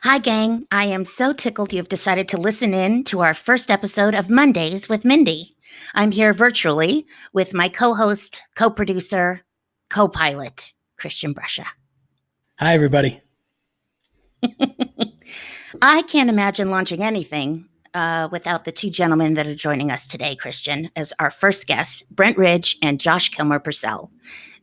Hi, gang. I am so tickled you've decided to listen in to our first episode of Mondays with Mindy. I'm here virtually with my co host, co producer, co pilot, Christian Brescia. Hi, everybody. I can't imagine launching anything without the two gentlemen that are joining us today, Christian, as our first guests, Brent Ridge and Josh Kilmer-Purcell.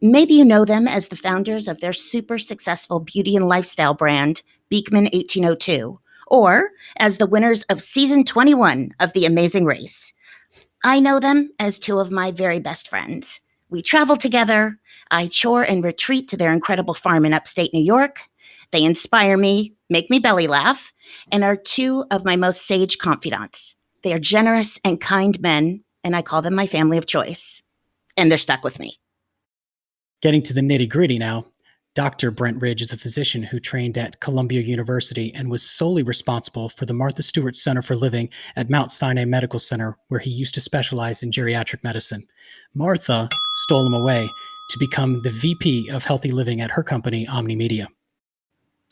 Maybe you know them as the founders of their super successful beauty and lifestyle brand, Beekman 1802, or as the winners of season 21 of The Amazing Race. I know them as two of my very best friends. We travel together. I chore and retreat to their incredible farm in upstate New York. They inspire me, make me belly laugh, and are two of my most sage confidants. They are generous and kind men, and I call them my family of choice. And they're stuck with me. Getting to the nitty-gritty now, Dr. Brent Ridge is a physician who trained at Columbia University and was solely responsible for the Martha Stewart Center for Living at Mount Sinai Medical Center, where he used to specialize in geriatric medicine. Martha stole him away to become the VP of Healthy Living at her company, Omni Media.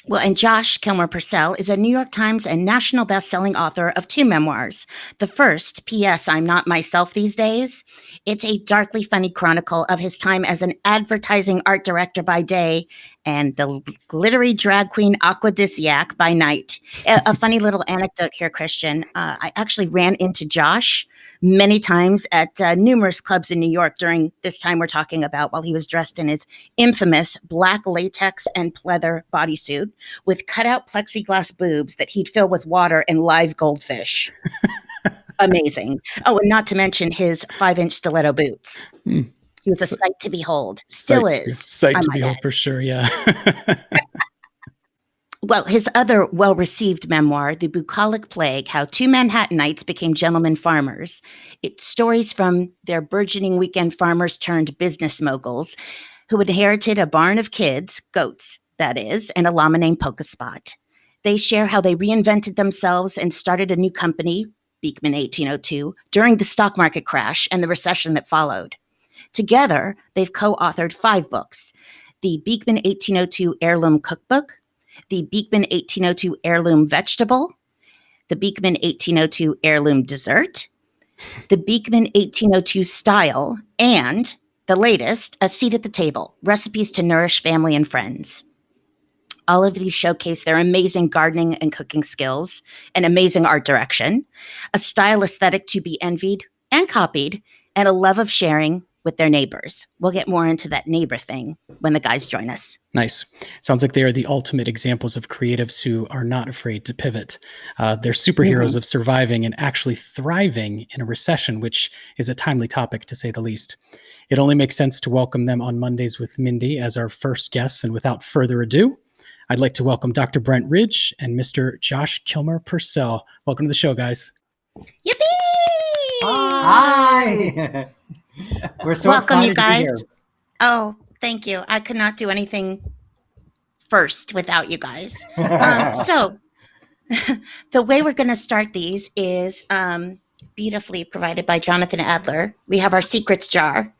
Well, and Josh Kilmer-Purcell is a New York Times and national best-selling author of two memoirs. The first, P.S. I'm Not Myself These Days. It's a darkly funny chronicle of his time as an advertising art director by day and the glittery drag queen Aquadisiac by night. A funny little anecdote here, Christian. I actually ran into Josh many times at numerous clubs in New York during this time we're talking about, while he was dressed in his infamous black latex and pleather bodysuit with cutout plexiglass boobs that he'd fill with water and live goldfish. Amazing. Oh, and not to mention his 5-inch stiletto boots. He was a sight to behold. Still is. Sight to behold for sure, yeah. Well, his other well-received memoir, The Bucolic Plague, How Two Manhattanites Became Gentlemen Farmers. It's stories from their burgeoning weekend farmers turned business moguls who inherited a barn of kids, goats, that is, and a llama named Pokéspot. They share how they reinvented themselves and started a new company, Beekman 1802, during the stock market crash and the recession that followed. Together, they've co-authored 5 books: the Beekman 1802 Heirloom Cookbook, the Beekman 1802 Heirloom Vegetable, the Beekman 1802 Heirloom Dessert, the Beekman 1802 Style, and the latest, A Seat at the Table, Recipes to Nourish Family and Friends. All of these showcase their amazing gardening and cooking skills, an amazing art direction, a style aesthetic to be envied and copied, and a love of sharing with their neighbors. We'll get more into that neighbor thing when the guys join us. Nice. Sounds like they are the ultimate examples of creatives who are not afraid to pivot. They're superheroes of surviving and actually thriving in a recession, which is a timely topic to say the least. It only makes sense to welcome them on Mondays with Mindy as our first guests. And without further ado, I'd like to welcome Dr. Brent Ridge and Mr. Josh Kilmer-Purcell. Welcome to the show, guys. Yippee! Hi! We're so Welcome, excited you guys. to be here. Oh, thank you. I could not do anything first without you guys. So the way we're going to start these is beautifully provided by Jonathan Adler. We have our secrets jar.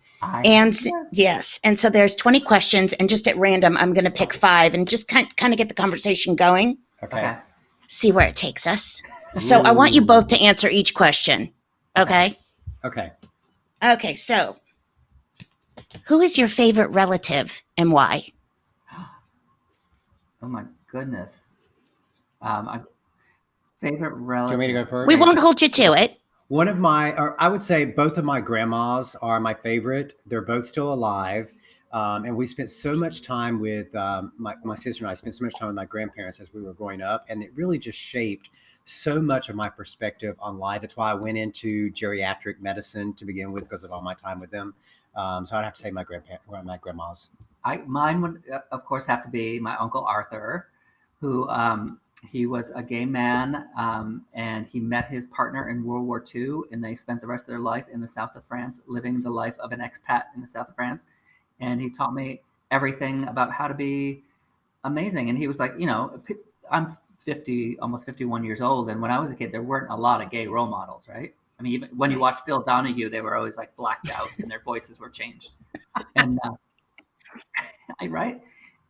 Yes. And so there's 20 questions, and just at random, I'm going to pick 5 and just kind of get the conversation going. Okay. See where it takes us. So I want you both to answer each question. Okay? Okay. Okay. So who is your favorite relative and why? Oh my goodness. Favorite relative. Do you want me to go first? We won't hold you to it. One of my, or I would say both of my grandmas are my favorite. They're both still alive. And we spent so much time with, my sister and I spent so much time with my grandparents as we were growing up. And it really just shaped so much of my perspective on life. That's why I went into geriatric medicine to begin with, because of all my time with them. So I'd have to say my grandmas. Mine would, of course, have to be my Uncle Arthur, who he was a gay man, and he met his partner in World War II, and they spent the rest of their life in the south of France, living the life of an expat in the south of France. And he taught me everything about how to be amazing. And he was like, I'm 50, almost 51 years old. And when I was a kid, there weren't a lot of gay role models, right? I mean, even when you watch Phil Donahue, they were always like blacked out and their voices were changed. And right.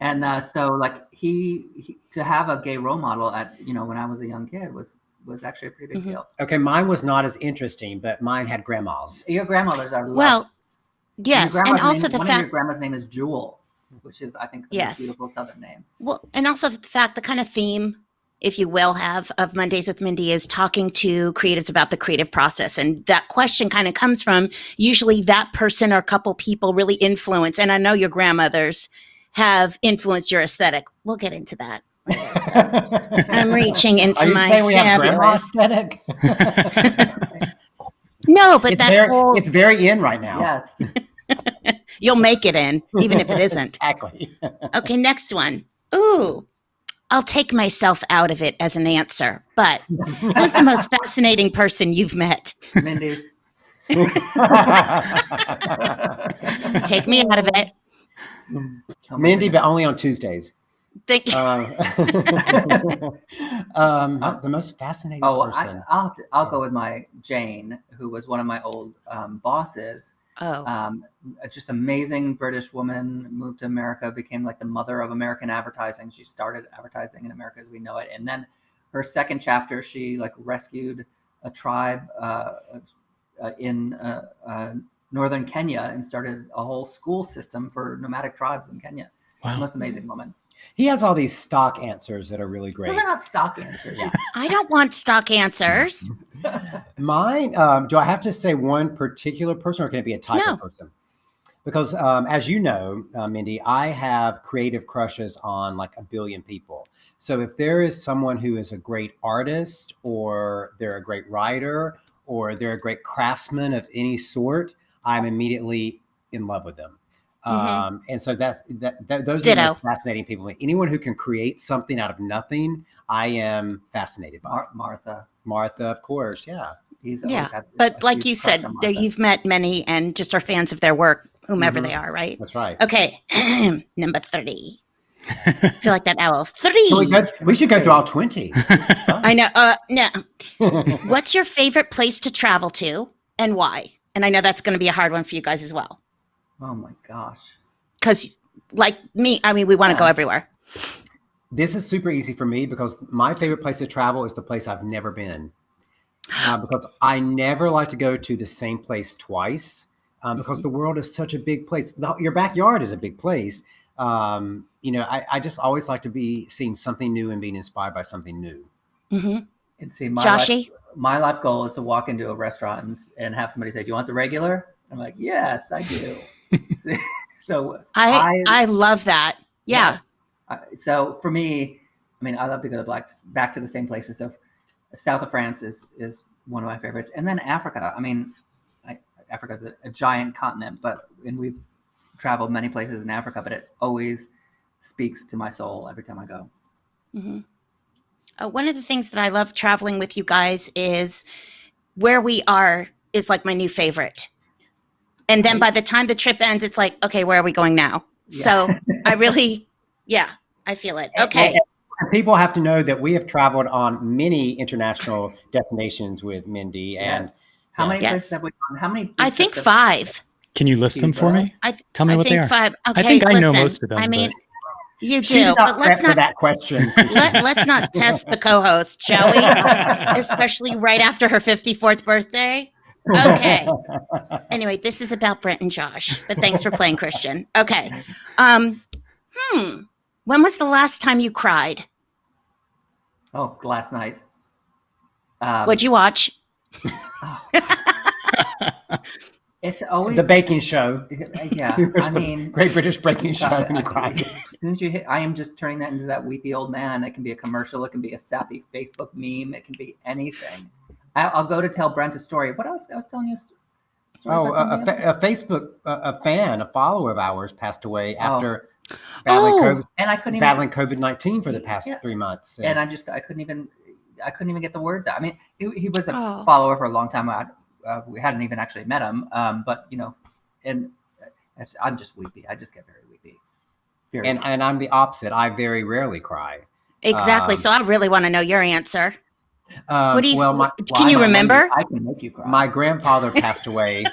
And so like he to have a gay role model at, when I was a young kid was actually a pretty big deal. Okay, mine was not as interesting, but mine had grandmas. Your grandmothers are lovely. Well, yes, and also the one of your fact, grandma's name is Jewel, which is, I think, the most yes, beautiful Southern name. well, and also the fact, the kind of theme, if you will, have of Mondays with Mindy is talking to creatives about the creative process. And that question kind of comes from usually that person or couple people really influence. And I know your grandmothers have influenced your aesthetic. We'll get into that. I'm reaching into Are you my saying we have grandma fabulous. aesthetic? No, but that whole, it's very in right now. Yes. you'll make it in, even if it isn't. Exactly. Okay, next one. Ooh, I'll take myself out of it as an answer, but who's the most fascinating person you've met? Mindy. Take me out of it. Oh, Mindy, but only on Tuesdays. Thank you. The most fascinating person. I'll go with my Jane, who was one of my old bosses. Oh, Just amazing British woman, moved to America, became like the mother of American advertising. She started advertising in America as we know it. And then her second chapter, she like rescued a tribe in northern Kenya and started a whole school system for nomadic tribes in Kenya. Wow. Most amazing woman. He has all these stock answers that are really great. Those are not stock answers. Yeah. I don't want stock answers. Mine, do I have to say one particular person or can it be a type No. of person? Because as you know, Mindy, I have creative crushes on like a billion people. So if there is someone who is a great artist or they're a great writer or they're a great craftsman of any sort, I'm immediately in love with them. And so those are the Ditto. most fascinating people. Anyone who can create something out of nothing, I am fascinated by. Martha. Martha, of course, yeah. He's always Yeah, had but a like huge you crush said, on Martha. you've met many and just are fans of their work, whomever they are, right? That's right. Okay, number 30. I feel like that owl. 3. We should go through all 20. I know. No. What's your favorite place to travel to and why? And I know that's going to be a hard one for you guys as well. Oh my gosh. Because, like me, I mean, we want to go everywhere. This is super easy for me because my favorite place to travel is the place I've never been. Because I never like to go to the same place twice because the world is such a big place. Your backyard is a big place. I just always like to be seeing something new and being inspired by something new. Mm-hmm. And see, Joshy? my life goal is to walk into a restaurant and have somebody say, "Do you want the regular?" I'm like, "Yes, I do." So I love that. Yeah. So for me, I mean, I love to go back to the same places. So south of France is one of my favorites, and then Africa. I mean, Africa is a giant continent, and we've traveled many places in Africa, but it always speaks to my soul every time I go. Mm-hmm. One of the things that I love traveling with you guys is where we are is like my new favorite. And then by the time the trip ends, it's like, okay, where are we going now? Yeah. So I really, I feel it. Okay. And people have to know that we have traveled on many international destinations with Mindy. And how many Yes. places have we gone? How many? I think 5. Can you list them for me? Tell me what they are. 5. Okay, I think I know listen, most of them. I mean, but you she do, did but not let's prep for not that question. let's not test the co-host, shall we? Especially right after her 54th birthday. Okay. Anyway, this is about Brent and Josh, but thanks for playing Christian. Okay. When was the last time you cried? Oh, last night. What'd you watch? It's always The baking show. Yeah, It was I the mean, Great British Baking Show, God, and you cried. as soon as you hit, I am just turning that into that weepy old man. It can be a commercial. It can be a sappy Facebook meme. It can be anything. I'll go to tell Brent a story. What else? I was telling you a story. Oh, about something else. a Facebook fan, a follower of ours, passed away after Oh. And I couldn't even battling COVID-19 for the past Yeah. 3 months. and I couldn't even get the words out. I mean, he was a Oh. follower for a long time. We hadn't even actually met him, but and I'm just weepy. I just get very weepy. Very and I'm the opposite. I very rarely cry. Exactly. So I really want to know your answer. What do you? Well, can you my- remember? I can make you cry. My grandfather passed away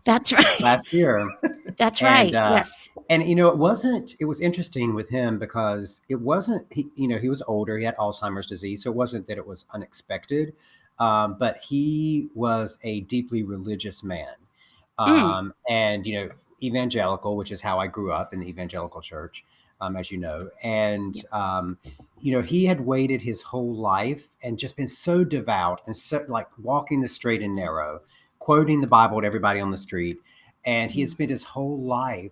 That's right. last year. That's And, right. Yes. And it was interesting with him because it wasn't, he was older, he had Alzheimer's disease. So it wasn't that it was unexpected, but he was a deeply religious man. And, evangelical, which is how I grew up in the evangelical church, as you know. And, he had waited his whole life and just been so devout and so like walking the straight and narrow, quoting the Bible to everybody on the street. And he had spent his whole life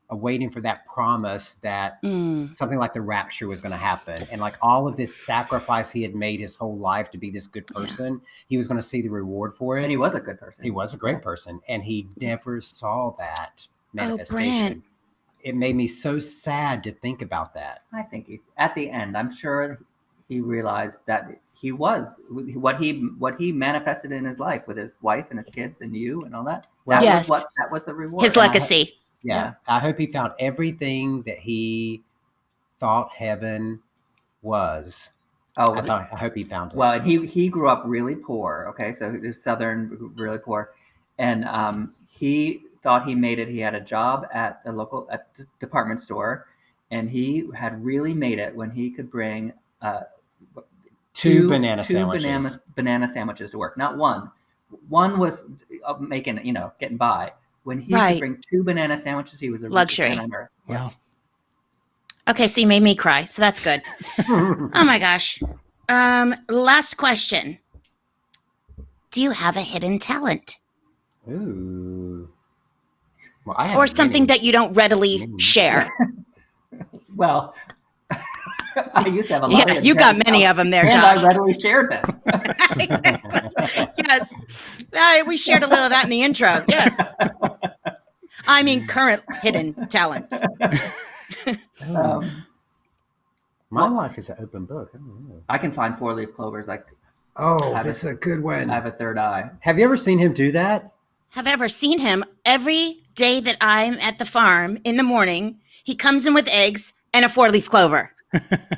waiting for that promise that something like the rapture was going to happen. And like all of this sacrifice he had made his whole life to be this good person, he was going to see the reward for it. And he was a good person. He was a great person. And he never saw that manifestation. Brent. It made me so sad to think about that. I think at the end, I'm sure he realized that he was what he manifested in his life with his wife and his kids and you and all that. Yes. That was the reward. His legacy. Yeah. I hope he found everything that he thought heaven was. Oh, I hope he found it. Well, and he grew up really poor. Okay, so he was Southern, really poor, and he thought he made it. He had a job at the local department store, and he had really made it when he could bring two banana sandwiches. Banana sandwiches to work. Not one. One was making, getting by. When he could bring 2 banana sandwiches, he was a luxury. Man on earth. Wow. Okay, so you made me cry, so that's good. Oh my gosh. Last question. Do you have a hidden talent? Ooh. Well, I have or something that you don't readily share? Well, I used to have a lot of you got many of them there, and Josh. I readily shared them. Yes. We shared a little of that in the intro. Yes. I mean, current hidden talents. My life is an open book. I don't know. I can find 4-leaf clovers. This is a good one. I have a third eye. Have you ever seen him do that? Have ever seen him every day that I'm at the farm in the morning? He comes in with eggs and a 4-leaf clover.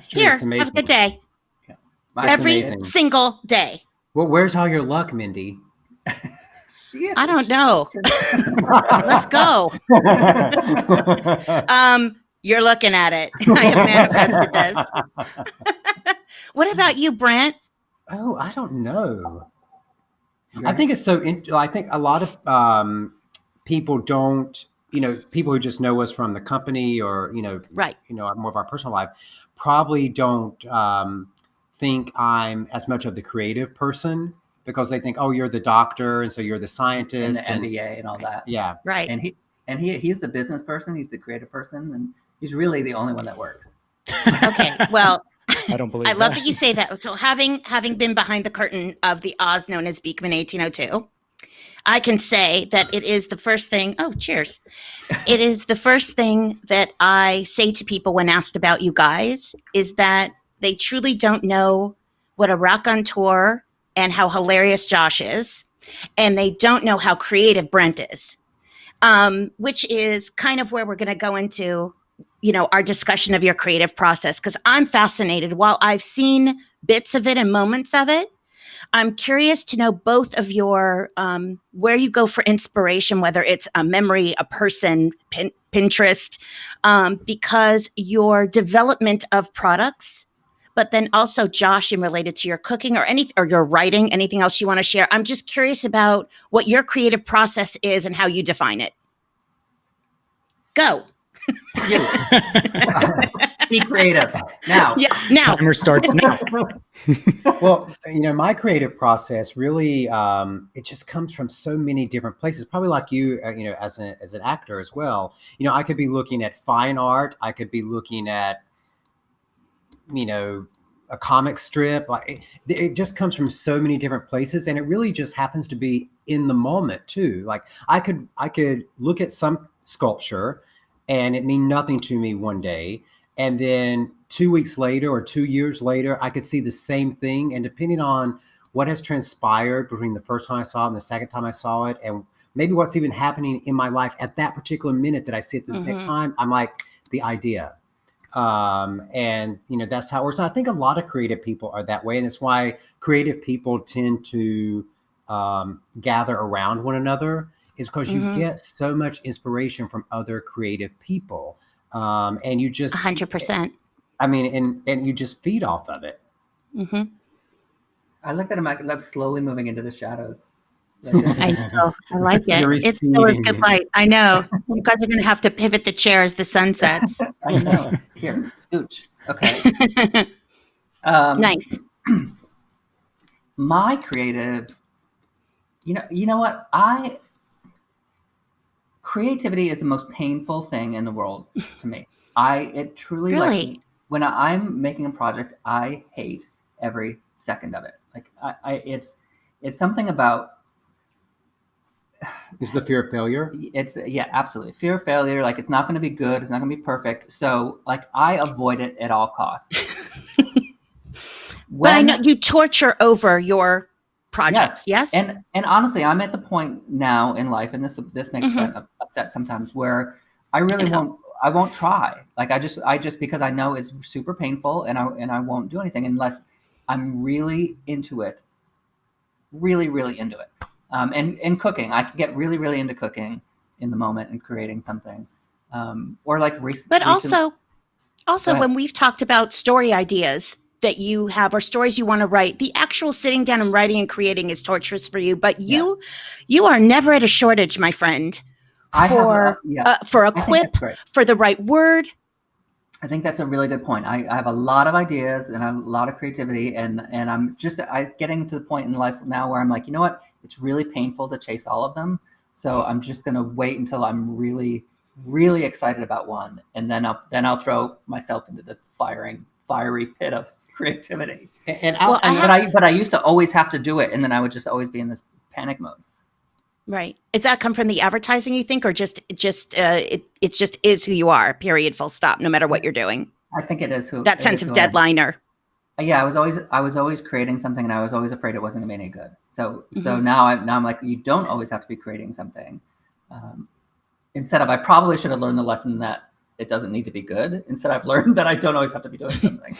Here, have a good day. Yeah. Every single day. Well, where's all your luck, Mindy? I don't know. Let's go. You're looking at it. I have manifested this. What about you, Brent? Oh, I don't know. I think it's so. I think a lot of people don't. People who just know us from the company or right. More of our personal life, probably don't think I'm as much of the creative person because they think, oh, you're the doctor, and so you're the scientist, and the MBA and all that. Yeah, right. And he's the business person. He's the creative person, and he's really the only one that works. Okay, well. I don't believe I love that you say that. So having been behind the curtain of the Oz known as Beekman 1802, I can say that it is the first thing. Oh, cheers. It is the first thing that I say to people when asked about you guys is that they truly don't know what a raconteur and how hilarious Josh is. And they don't know how creative Brent is, which is kind of where we're going to go into our discussion of your creative process, because I'm fascinated. While I've seen bits of it and moments of it, I'm curious to know both of your, where you go for inspiration, whether it's a memory, a person, Pinterest, because your development of products, but then also Josh, in related to your cooking or your writing, anything else you want to share. I'm just curious about what your creative process is and how you define it. Go. Be creative now. Yeah, now. Timer starts now. Well, my creative process really it just comes from so many different places. Probably like you, as an actor as well. I could be looking at fine art. I could be looking at a comic strip. Like it just comes from so many different places, and it really just happens to be in the moment too. Like I could look at some sculpture and it mean nothing to me one day. And then 2 weeks later or 2 years later, I could see the same thing. And depending on what has transpired between the first time I saw it and the second time I saw it, and maybe what's even happening in my life at that particular minute that I see it the next time, I'm like, the idea. And that's how it works. And I think a lot of creative people are that way. And it's why creative people tend to gather around one another is because you Mhm. get so much inspiration from other creative people. And you just, 100%. I mean, and you just feed off of it. Mhm. I like that I'm like slowly moving into the shadows. Like this. I know. I like You're it. It's still a good receding. light. I know. You guys are going to have to pivot the chair as the sun sets. I know. Here, scooch. Okay. Um, Nice. my creative, you know what? Creativity is the most painful thing in the world to me. It truly like Really? when I'm making a project, I hate every second of it. Like it's something about Is the fear of failure? it's yeah, absolutely fear of failure. Like it's not going to be good. It's not going to be perfect. So like I avoid it at all costs. But I know When you torture over your projects, Yes, yes? and honestly, I'm at the point now in life, and this makes Mhm. Brent upset sometimes, where I I really know. I won't try. Like I just because I know it's super painful, and I won't do anything unless I'm really into it, really into it. And cooking, I can get really into cooking in the moment and creating something, or like But recent. Go also ahead. when we've talked about story ideas that you have or stories you want to write, the actual sitting down and writing and creating is torturous for you, but Yeah, you are never at a shortage, my friend, I have. Yeah, for a I think quip, that's great. for the right word. I think that's a really good point. I have a lot of ideas and a lot of creativity, and I'm just getting to the point in life now where I'm like, you know what? It's really painful to chase all of them. So I'm just gonna wait until I'm really excited about one, and then I'll throw myself into the fiery pit of creativity. And Well, I have But I used to always have to do it, and then I would just always be in this panic mode. right. Does that come from the advertising you think, or it's just is who you are? Period. Full stop. No matter what you're doing. I think That it sense is of who I am. deadliner. Yeah, I was always creating something, and I was always afraid it wasn't going to be any good. So Mhm. now I'm like, you don't always have to be creating something. Um, Instead of, I probably should have learned the lesson that it doesn't need to be good. Instead, I've learned that I don't always have to be doing something.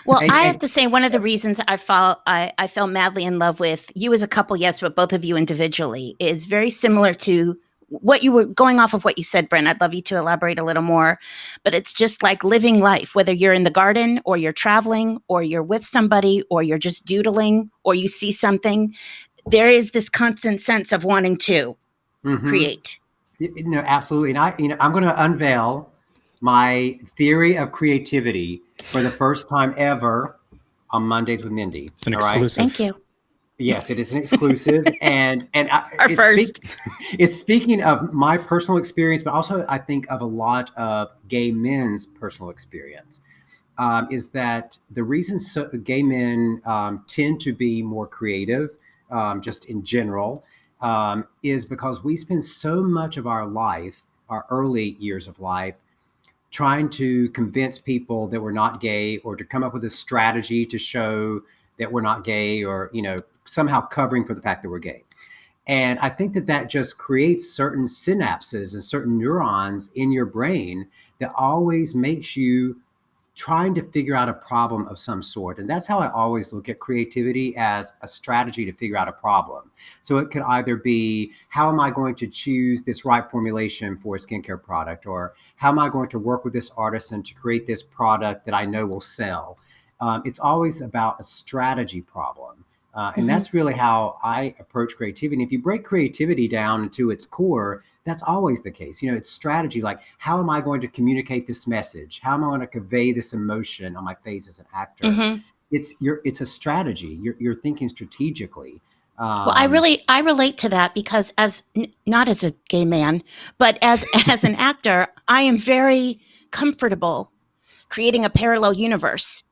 Well, I have and to say one of the reasons I fell madly in love with you as a couple, yes, but both of you individually is very similar to what you were going off of what you said, Brent. I'd love you to elaborate a little more, but it's just like living life, whether you're in the garden or you're traveling or you're with somebody or you're just doodling or you see something. There is this constant sense of wanting to mhm. create. No, absolutely. And I'm going to unveil my theory of creativity for the first time ever on Mondays with Mindy. It's an All right. Thank exclusive. you. Yes, it is an exclusive, Our first. it's speaking of my personal experience, but also I think of a lot of gay men's personal experience. Is that the reason gay men tend to be more creative, just in general, is because we spend so much of our life, our early years of life, trying to convince people that we're not gay or to come up with a strategy to show that we're not gay or, somehow covering for the fact that we're gay. And I think that just creates certain synapses and certain neurons in your brain that always makes you trying to figure out a problem of some sort. And that's how I always look at creativity, as a strategy to figure out a problem. So it could either be, how am I going to choose this right formulation for a skincare product? Or how am I going to work with this artisan to create this product that I know will sell? It's always about a strategy problem. And Mhm. that's really how I approach creativity. And if you break creativity down into its core, that's always the case. It's strategy. Like, how am I going to communicate this message? How am I going to convey this emotion on my face as an actor? Mhm. It's a strategy. You're thinking strategically. Well, I relate to that because not as a gay man, but as as an actor, I am very comfortable creating a parallel universe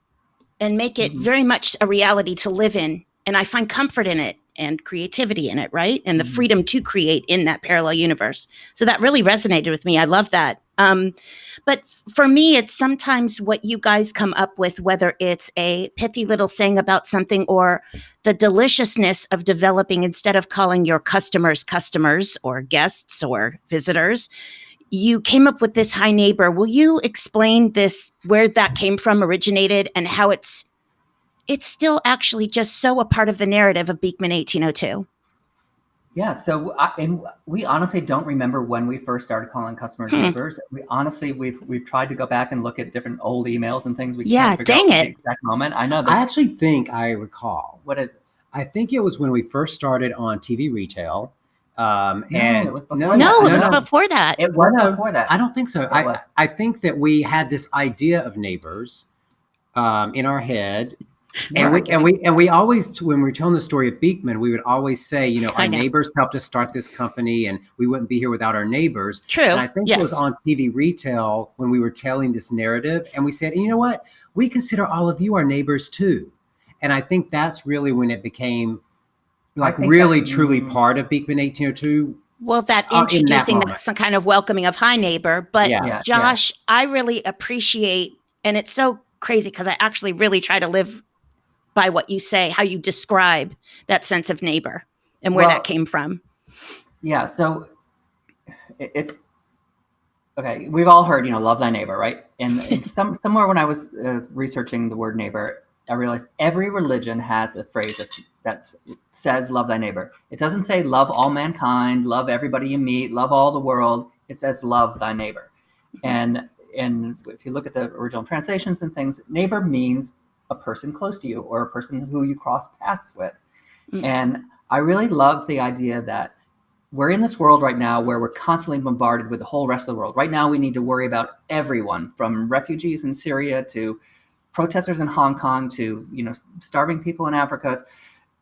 and make it Mhm, very much a reality to live in, and I find comfort in it and creativity in it, right? And the mhm. freedom to create in that parallel universe. So that really resonated with me. I love that. But for me, it's sometimes what you guys come up with, whether it's a pithy little saying about something or the deliciousness of developing, instead of calling your customers or guests or visitors, you came up with this high neighbor. Will you explain this, where that came from, originated, and how it's still actually just so a part of the narrative of Beekman 1802? Yeah, so and we honestly don't remember when we first started calling customers neighbors. We've tried to go back and look at different old emails and things. We Yeah, can't figure out dang the it. exact moment. I know I there's actually think I recall. what is it? I think it was when we first started on TV retail. No, And it was before No, that. it was No. before that. It was No, before that. I don't think so. It was. I think that we had this idea of neighbors in our head. They're And we always, when we were telling the story of Beekman, we would always say, you know, I our know. neighbors helped us start this company, and we wouldn't be here without our neighbors. True. And I think it was Yes. on TV retail when we were telling this narrative, and we said, you know what, we consider all of you our neighbors too. And I think that's really when it became like think really that- truly part of Beekman 1802. Well, that in that introducing moment. that some kind of welcoming of hi neighbor. But Yeah. Yeah, Josh, I really appreciate, and it's so crazy because I actually really try to live by what you say, how you describe that sense of neighbor and where Well, that came from. Yeah, so it's okay. We've all heard, love thy neighbor, right? And somewhere when I was researching the word neighbor, I realized every religion has a phrase that says love thy neighbor. It doesn't say love all mankind, love everybody you meet, love all the world. It says love thy neighbor. And if you look at the original translations and things, neighbor means a person close to you or a person who you cross paths with. Mm. And I really love the idea that we're in this world right now where we're constantly bombarded with the whole rest of the world. Right now, we need to worry about everyone, from refugees in Syria to protesters in Hong Kong to, starving people in Africa.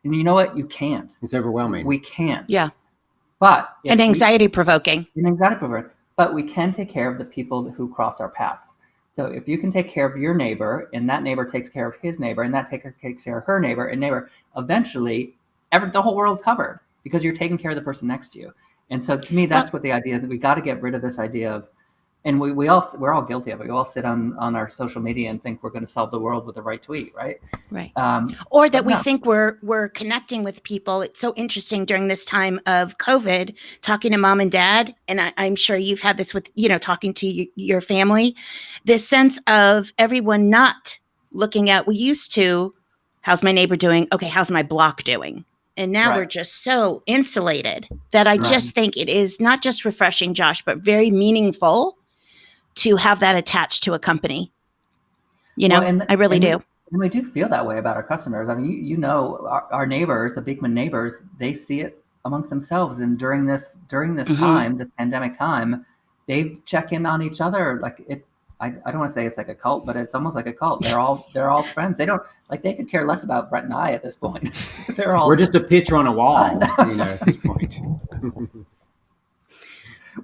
And you know what? You can't. It's overwhelming. We can't. Yeah. But And anxiety provoking. But we can take care of the people who cross our paths. So if you can take care of your neighbor, and that neighbor takes care of his neighbor, and that takes care of her neighbor, and neighbor, eventually, the whole world's covered because you're taking care of the person next to you. And so to me, that's what the idea is, that we got to get rid of this idea of, and we're all guilty of it. We all sit on our social media and think we're going to solve the world with the right tweet, right? Right. Or that we no. think we're connecting with people. It's so interesting during this time of COVID, talking to mom and dad, and I'm sure you've had this with, talking to your family, this sense of everyone not looking at, we used to, how's my neighbor doing? Okay, how's my block doing? And now we're just so insulated that I just think it is not just refreshing, Josh, but very meaningful to have that attached to a company. I really do. And we do feel that way about our customers. I mean, our neighbors, the Beekman neighbors, they see it amongst themselves. And during this time, this pandemic time, they check in on each other. Like I don't want to say it's like a cult, but it's almost like a cult. They're all friends. They don't they could care less about Brent and I at this point. We're just a picture on a wall, at this point.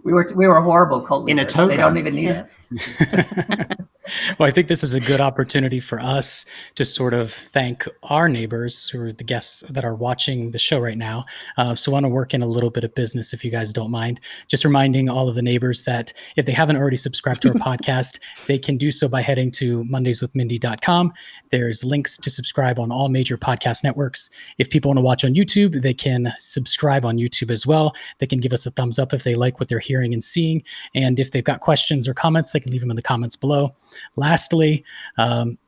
We were horrible cult leaders. In a toga. They don't even need us. Well, I think this is a good opportunity for us to sort of thank our neighbors, who are the guests that are watching the show right now. So I want to work in a little bit of business, if you guys don't mind. Just reminding all of the neighbors that if they haven't already subscribed to our podcast, they can do so by heading to mondayswithmindy.com. There's links to subscribe on all major podcast networks. If people want to watch on YouTube, they can subscribe on YouTube as well. They can give us a thumbs up if they like what they're hearing and seeing. And if they've got questions or comments, they can leave them in the comments below. Lastly,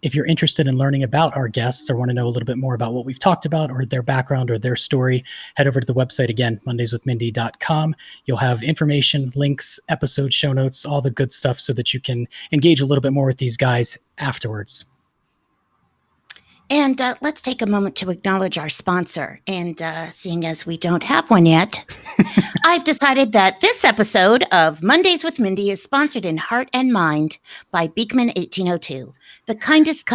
if you're interested in learning about our guests or want to know a little bit more about what we've talked about or their background or their story, head over to the website again, mondayswithmindy.com. You'll have information, links, episode show notes, all the good stuff so that you can engage a little bit more with these guys afterwards. And let's take a moment to acknowledge our sponsor. And seeing as we don't have one yet, I've decided that this episode of Mondays with Mindy is sponsored in heart and mind by Beekman 1802, the kindest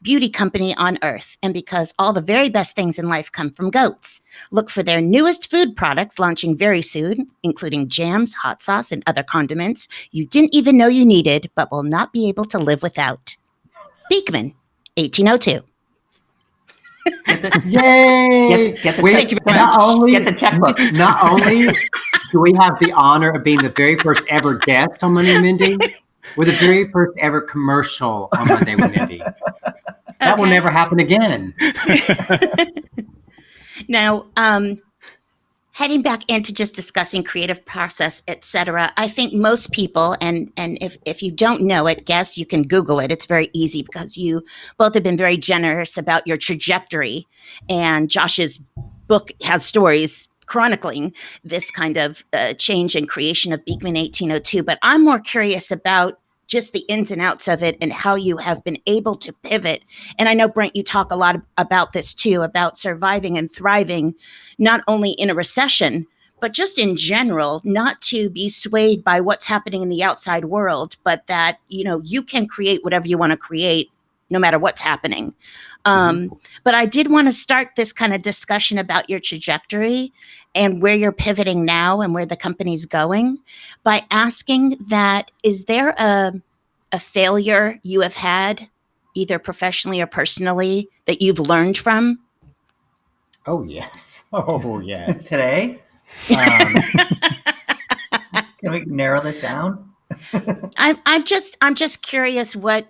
beauty company on earth. And because all the very best things in life come from goats, look for their newest food products launching very soon, including jams, hot sauce, and other condiments you didn't even know you needed, but will not be able to live without. Beekman 1802. Yay! Get the Thank you very not much. only, Get the checkbook. Not only do we have the honor of being the very first ever guest on Monday with Mindy, we're the very first ever commercial on Monday with Mindy. That will never happen again. Now, heading back into just discussing creative process, etc. I think most people, and if you don't know it, guess you can Google it. It's very easy because you both have been very generous about your trajectory. And Josh's book has stories chronicling this kind of change and creation of Beekman 1802. But I'm more curious about just the ins and outs of it and how you have been able to pivot. And I know, Brent, you talk a lot about this too, about surviving and thriving, not only in a recession, but just in general, not to be swayed by what's happening in the outside world, but that, you can create whatever you want to create no matter what's happening. But I did want to start this kind of discussion about your trajectory and where you're pivoting now and where the company's going by asking that, is there a failure you have had, either professionally or personally, that you've learned from? Oh, yes. Oh, yes. Today? Can we narrow this down? I'm just curious what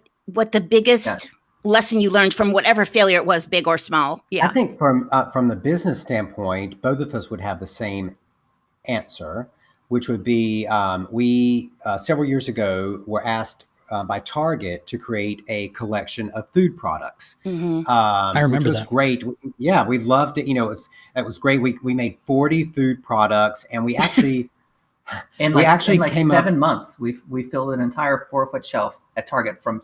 the biggest lesson you learned from whatever failure it was, big or small. Yeah. I think from the business standpoint, both of us would have the same answer, which would be we several years ago were asked by Target to create a collection of food products. I remember which was that. great. Yeah, we loved it. It was great. We made 40 food products, and we actually in like 7 months, we filled an entire 4-foot shelf at Target from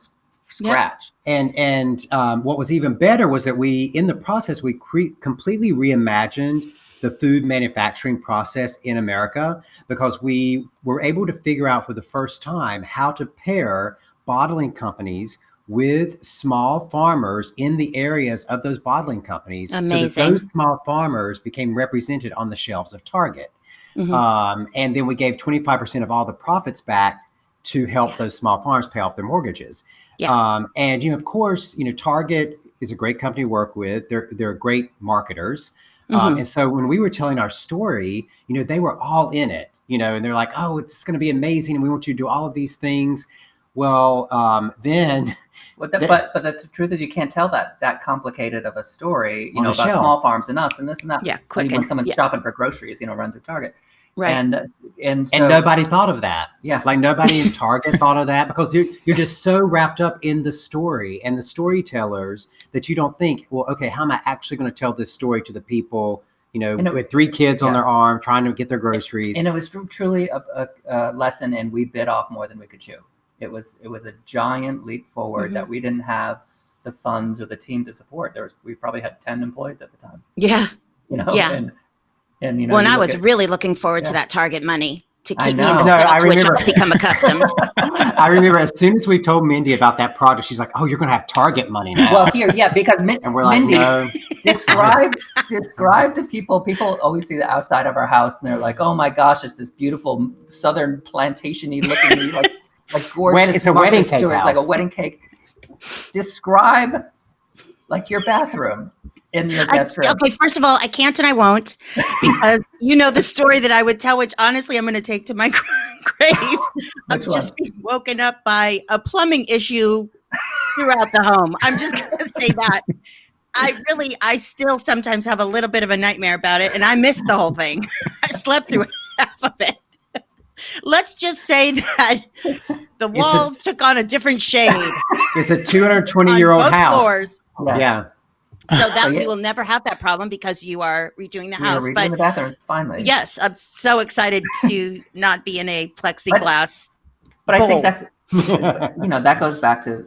scratch. And what was even better was that in the process, we completely reimagined the food manufacturing process in America, because we were able to figure out for the first time how to pair bottling companies with small farmers in the areas of those bottling companies. Amazing. So that those small farmers became represented on the shelves of Target. And then we gave 25% of all the profits back to help those small farms pay off their mortgages. And, of course, Target is a great company to work with. They're great marketers. And so when we were telling our story, they were all in it, and they're like, oh, it's going to be amazing, and we want you to do all of these things. Well, then... But the truth is, you can't tell that complicated of a story, about shelf. Small farms and us and this and that. Yeah, quick. When someone's shopping for groceries, runs through Target. Right. And so, nobody thought of that. Yeah. Like nobody in Target thought of that, because you're just so wrapped up in the story and the storytellers that you don't think, well, okay, how am I actually going to tell this story to the people, with 3 kids on their arm trying to get their groceries? And it was truly a lesson, and we bit off more than we could chew. It was a giant leap forward that we didn't have the funds or the team to support. We probably had 10 employees at the time. Yeah. And well, and I was really looking forward to that Target money to keep me in the No, style I to which remember. I've become accustomed. I remember as soon as we told Mindy about that project, she's like, "Oh, you're going to have Target money now." Well, because and we're like, Mindy, "No." describe to people. People always see the outside of our house, and they're like, "Oh my gosh, it's this beautiful southern plantation-y looking, like gorgeous." It's a wedding cake It's house. like a wedding cake. Describe like your bathroom in your guest room. Okay, first of all, I can't and I won't, because the story that I would tell, which honestly I'm going to take to my grave. I've just been woken up by a plumbing issue throughout the home. I'm just going to say that. I still sometimes have a little bit of a nightmare about it, and I missed the whole thing. I slept through half of it. Let's just say that the walls took on a different shade. It's a 220-year-old house. Floors. Yeah. So that we will never have that problem because you are redoing the house. Redoing the bathroom, finally. Yes, I'm so excited to not be in a plexiglass. But bowl. I think that's that goes back to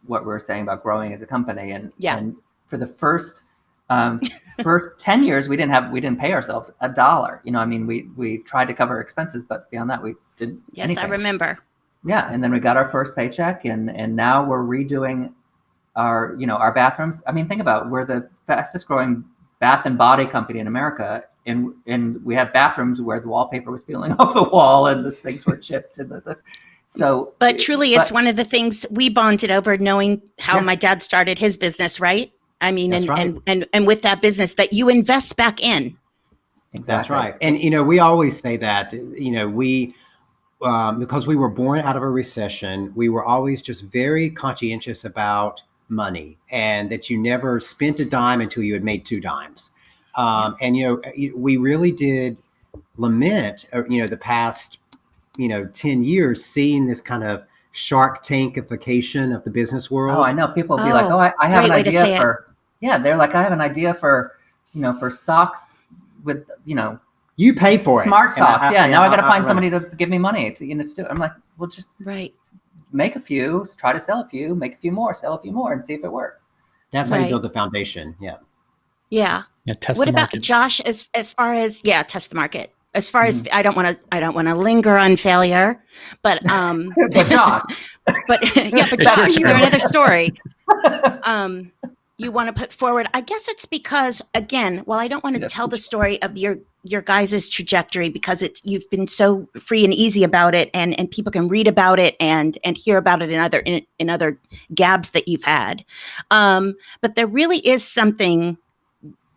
what we were saying about growing as a company, and for the first 10 years we didn't pay ourselves $1. We tried to cover expenses, but beyond that we didn't. Yes, anything. I remember. Yeah, and then we got our first paycheck, and now we're redoing our bathrooms. Think about it. We're the fastest growing bath and body company in America, and we had bathrooms where the wallpaper was peeling off the wall and the sinks were chipped and But truly, it's one of the things we bonded over, knowing how my dad started his business, right? That's right. And with that business that you invest back in. Exactly. That's right. And we always say that we because we were born out of a recession, we were always just very conscientious about money, and that you never spent a dime until you had made 2 dimes. And we really did lament the past 10 years seeing this kind of Shark Tankification of the business world. Oh, I know. People will be like, "Oh, I have an idea for." Yeah, they're like, "I have an idea for for socks with You pay for smart it. socks. Now I got to find right. somebody to give me money to do it. I'm like, well, just Right. make a few, try to sell a few, make a few more, sell a few more, and see if it works. That's how you Right. build the foundation. Yeah. Yeah. Yeah, test What the about market. Josh? As far as test the market. As far as I don't want to linger on failure, but But Josh, but but It's Josh, true. they're another story. You want to put forward. I guess it's because, again, while I don't want to tell the story of your guys' trajectory, because you've been so free and easy about it, and people can read about it and hear about it in other gabs that you've had. But there really is something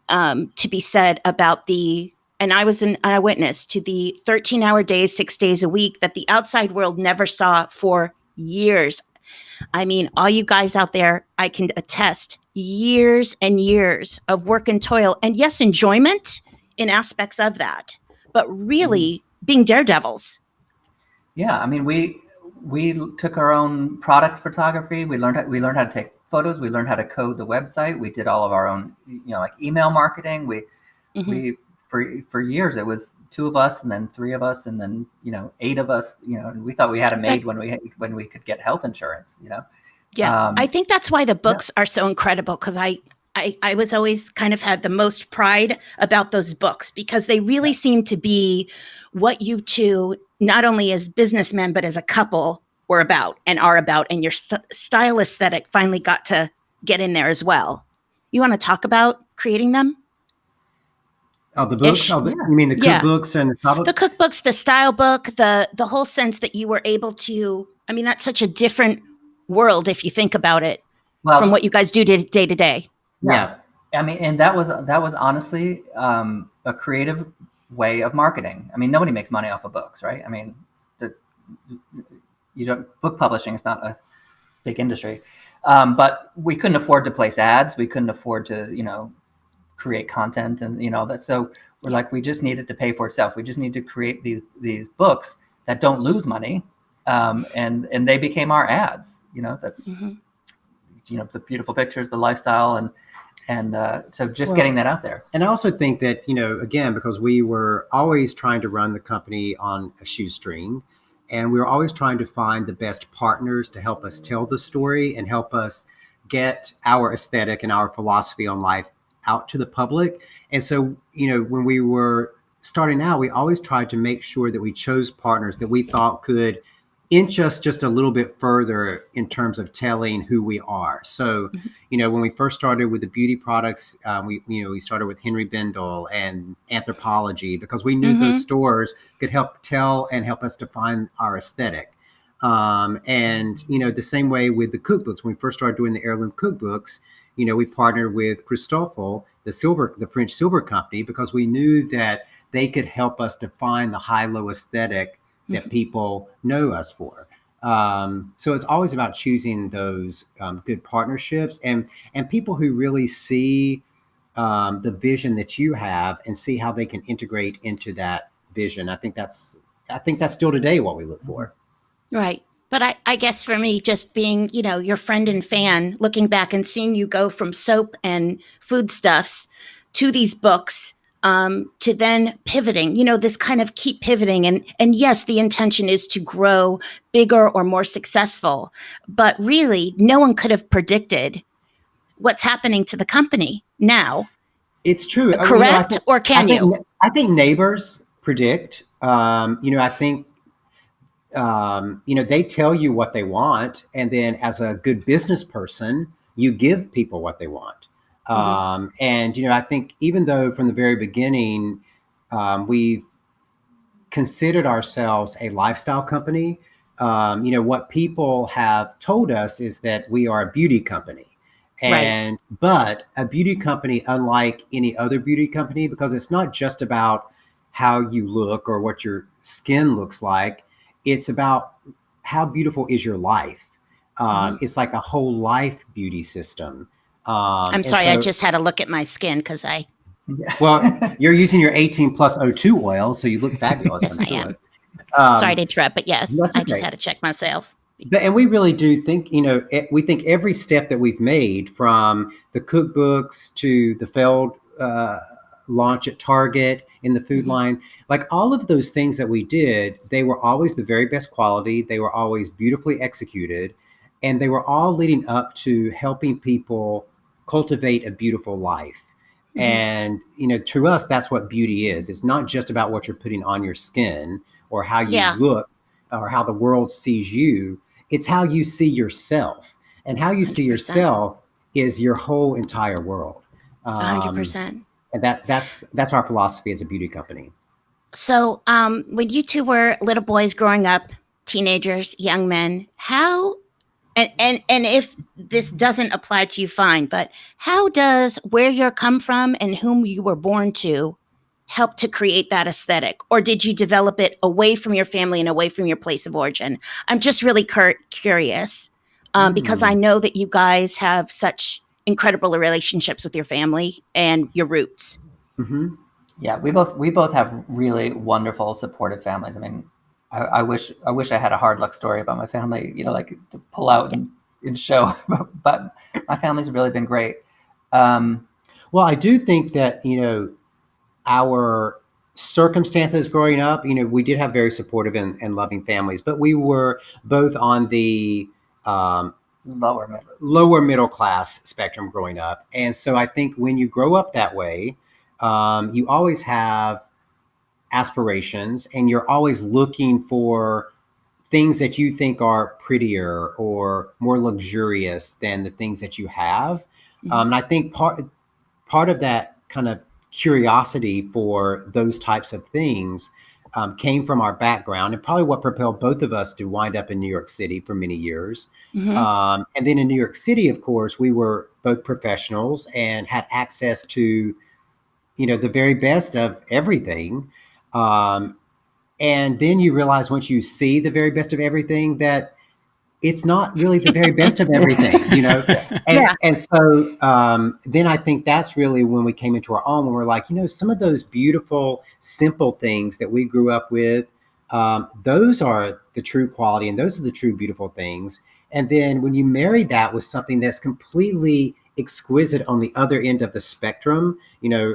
to be said about and I was an eyewitness to the 13-hour days, 6 days a week that the outside world never saw for years. I mean, all you guys out there, I can attest, years and years of work and toil, and yes, enjoyment in aspects of that, but really being daredevils. Yeah, I mean, we took our own product photography. We learned how to take photos. We learned how to code the website. We did all of our own, like email marketing. We for years it was 2 of us, and then 3 of us, and then 8 of us. We thought we had a maid when we could get health insurance. Yeah, I think that's why the books are so incredible, because I was always kind of had the most pride about those books, because they really seem to be what you two, not only as businessmen, but as a couple, were about and are about, and your style aesthetic finally got to get in there as well. You want to talk about creating them? Oh, the books? Ish. Oh, you mean the cookbooks and the style The books? cookbooks, the style book, the whole sense that you were able to, I mean, that's such a different world if you think about it, from what you guys do day to day. Yeah. I mean, and that was honestly a creative way of marketing. I mean, nobody makes money off of books, right? I mean, book publishing is not a big industry, but we couldn't afford to place ads. We couldn't afford to, create content, and that. So we're like, we just needed to pay for itself. We just need to create these books that don't lose money, and they became our ads. The beautiful pictures, the lifestyle, and so just getting that out there. And I also think that, again, because we were always trying to run the company on a shoestring, and we were always trying to find the best partners to help us tell the story and help us get our aesthetic and our philosophy on life out to the public. And so, when we were starting out, we always tried to make sure that we chose partners that we thought could inch us just a little bit further in terms of telling who we are. So, when we first started with the beauty products, we started with Henry Bendel and Anthropology, because we knew those stores could help tell and help us define our aesthetic. And the same way with the cookbooks. When we first started doing the heirloom cookbooks, we partnered with Christofle, the French silver company, because we knew that they could help us define the high-low aesthetic that people know us for. So it's always about choosing those good partnerships and people who really see the vision that you have and see how they can integrate into that vision. I think that's still today what we look for. Right. But I guess for me, just being, your friend and fan, looking back and seeing you go from soap and foodstuffs to these books, to then pivoting, this kind of keep pivoting. And yes, the intention is to grow bigger or more successful. But really, no one could have predicted what's happening to the company now. It's true. Correct? Or can you? I think neighbors predict. I think they tell you what they want, and then as a good business person, you give people what they want. And I think even though from the very beginning we've considered ourselves a lifestyle company, what people have told us is that we are a beauty company. But a beauty company unlike any other beauty company, because it's not just about how you look or what your skin looks like. It's about how beautiful is your life. It's like a whole life beauty system. I'm sorry, I just had to look at my skin because well, you're using your 18 plus O2 oil, so you look fabulous. Yes, I'm sure. I am. Sorry to interrupt, but yes, I just had to check myself. And we really do think, we think every step that we've made, from the cookbooks to the failed launch at Target in the food line. Like all of those things that we did, they were always the very best quality. They were always beautifully executed. And they were all leading up to helping people cultivate a beautiful life. And, to us, that's what beauty is. It's not just about what you're putting on your skin or how you Yeah. look or how the world sees you. It's how you see yourself. And how you see 100%. yourself is your whole entire world. 100%. And that's our philosophy as a beauty company. So, when you two were little boys growing up, teenagers, young men, how and if this doesn't apply to you, fine, but how does where you're come from and whom you were born to help to create that aesthetic? Or did you develop it away from your family and away from your place of origin? I'm just really curious because I know that you guys have such incredible relationships with your family and your roots. Mm-hmm. Yeah, we both have really wonderful, supportive families. I mean, I wish I had a hard luck story about my family, like to pull out and show, but my family's really been great. Well, I do think that, our circumstances growing up, we did have very supportive and loving families, but we were both on the lower middle class spectrum growing up. And so I think when you grow up that way, you always have aspirations and you're always looking for things that you think are prettier or more luxurious than the things that you have. And I think part of that kind of curiosity for those types of things came from our background and probably what propelled both of us to wind up in New York City for many years. And then in New York City, of course, we were both professionals and had access to, the very best of everything. And then you realize once you see the very best of everything that it's not really the very best of everything, And so then I think that's really when we came into our own, when we're like, some of those beautiful, simple things that we grew up with, those are the true quality and those are the true beautiful things. And then when you marry that with something that's completely exquisite on the other end of the spectrum,